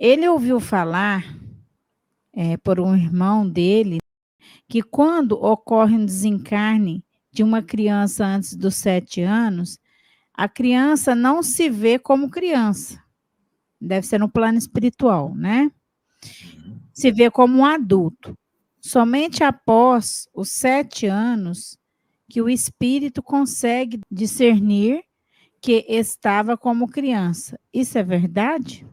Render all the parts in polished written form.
Ele ouviu falar, por um irmão dele, que quando ocorre um desencarne de uma criança antes dos 7 anos, a criança não se vê como criança. Deve ser no plano espiritual, né? Se vê como um adulto. Somente após os 7 anos que o espírito consegue discernir que estava como criança. Isso é verdade?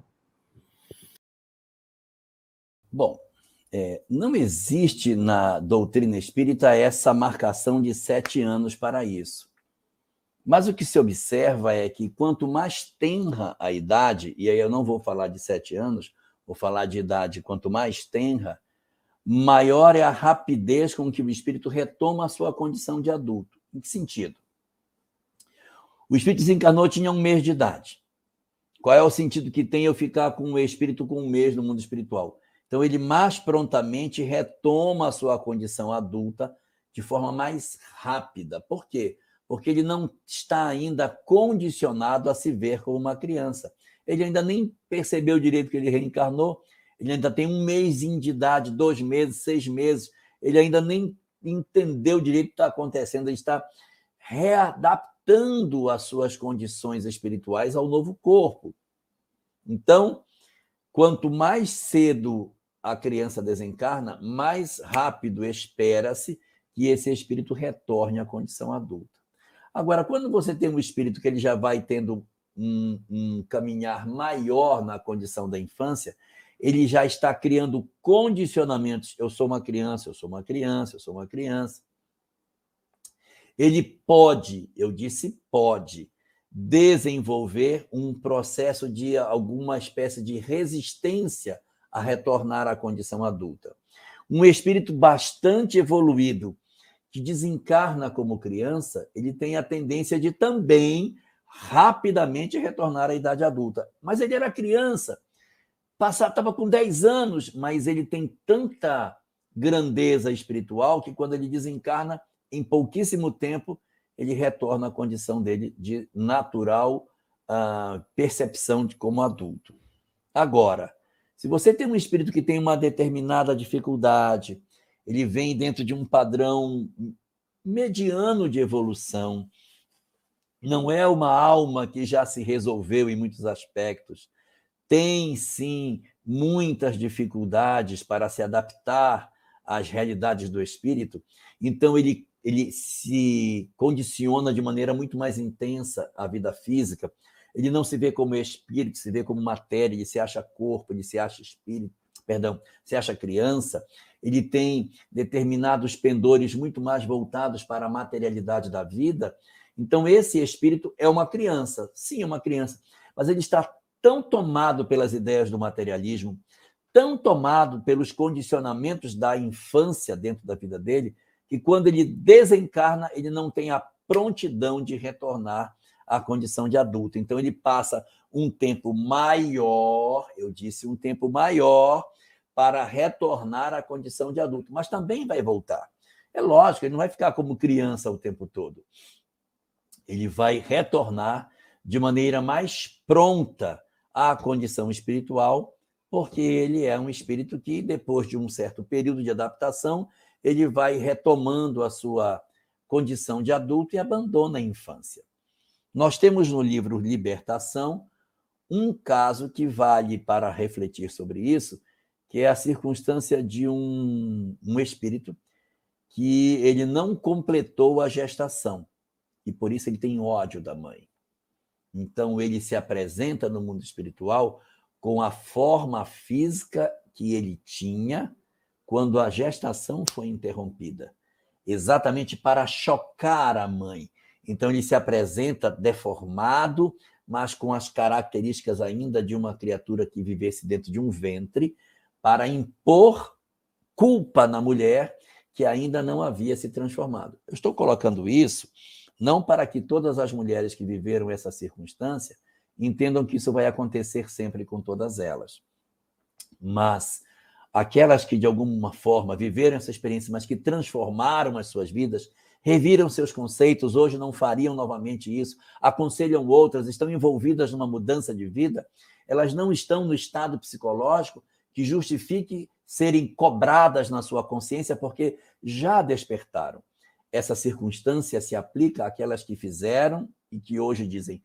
Bom, não existe na doutrina espírita essa marcação de 7 anos para isso. Mas o que se observa é que quanto mais tenra a idade, e aí eu não vou falar de 7 anos, vou falar de idade, quanto mais tenra, maior é a rapidez com que o espírito retoma a sua condição de adulto. Em que sentido? O espírito desencarnou, tinha 1 mês de idade. Qual é o sentido que tem eu ficar com o espírito com 1 mês no mundo espiritual? Então, ele mais prontamente retoma a sua condição adulta de forma mais rápida. Por quê? Porque ele não está ainda condicionado a se ver como uma criança. Ele ainda nem percebeu direito que ele reencarnou, ele ainda tem 1 mêsinho de idade, 2 meses, 6 meses, ele ainda nem entendeu direito o que está acontecendo, ele está readaptando as suas condições espirituais ao novo corpo. Então, quanto mais cedo a criança desencarna, mais rápido espera-se que esse espírito retorne à condição adulta. Agora, quando você tem um espírito que ele já vai tendo um caminhar maior na condição da infância, ele já está criando condicionamentos. Eu sou uma criança, eu sou uma criança, eu sou uma criança. Ele pode, eu disse pode, desenvolver um processo de alguma espécie de resistência a retornar à condição adulta. Um espírito bastante evoluído que desencarna como criança, ele tem a tendência de também rapidamente retornar à idade adulta. Mas ele era criança, estava com 10 anos, mas ele tem tanta grandeza espiritual que quando ele desencarna, em pouquíssimo tempo, ele retorna à condição dele de natural percepção de como adulto. Agora, se você tem um espírito que tem uma determinada dificuldade, ele vem dentro de um padrão mediano de evolução, não é uma alma que já se resolveu em muitos aspectos, tem sim muitas dificuldades para se adaptar às realidades do espírito, então ele se condiciona de maneira muito mais intensa à vida física, ele não se vê como espírito, se vê como matéria, ele se acha corpo, ele se acha espírito, se acha criança, ele tem determinados pendores muito mais voltados para a materialidade da vida, então esse espírito é uma criança, sim, é uma criança, mas ele está tão tomado pelas ideias do materialismo, tão tomado pelos condicionamentos da infância dentro da vida dele, que quando ele desencarna, ele não tem a prontidão de retornar à condição de adulto. Então, ele passa um tempo maior, eu disse um tempo maior, para retornar à condição de adulto, mas também vai voltar. É lógico, ele não vai ficar como criança o tempo todo. Ele vai retornar de maneira mais pronta à condição espiritual, porque ele é um espírito que, depois de um certo período de adaptação, ele vai retomando a sua condição de adulto e abandona a infância. Nós temos no livro Libertação um caso que vale para refletir sobre isso, que é a circunstância de um espírito que ele não completou a gestação e por isso ele tem ódio da mãe. Então ele se apresenta no mundo espiritual com a forma física que ele tinha quando a gestação foi interrompida, exatamente para chocar a mãe. Então ele se apresenta deformado, mas com as características ainda de uma criatura que vivesse dentro de um ventre, para impor culpa na mulher que ainda não havia se transformado. Eu estou colocando isso não para que todas as mulheres que viveram essa circunstância entendam que isso vai acontecer sempre com todas elas, mas aquelas que de alguma forma viveram essa experiência, mas que transformaram as suas vidas, reviram seus conceitos, hoje não fariam novamente isso, aconselham outras, estão envolvidas numa mudança de vida, elas não estão no estado psicológico que justifique serem cobradas na sua consciência porque já despertaram. Essa circunstância se aplica àquelas que fizeram e que hoje dizem: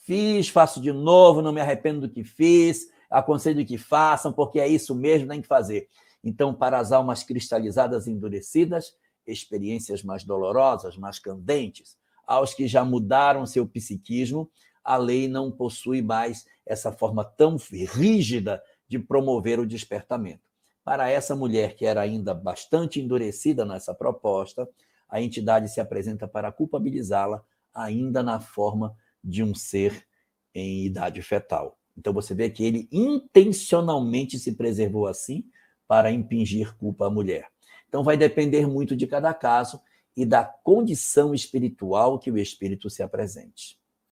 fiz, faço de novo, não me arrependo do que fiz, aconselho que façam, porque é isso mesmo, tem que fazer. Então, para as almas cristalizadas e endurecidas, experiências mais dolorosas, mais candentes. Aos que já mudaram seu psiquismo, a lei não possui mais essa forma tão rígida de promover o despertamento. Para essa mulher que era ainda bastante endurecida nessa proposta, a entidade se apresenta para culpabilizá-la ainda na forma de um ser em idade fetal. Então você vê que ele intencionalmente se preservou assim para impingir culpa à mulher. Então vai depender muito de cada caso e da condição espiritual que o espírito se apresente.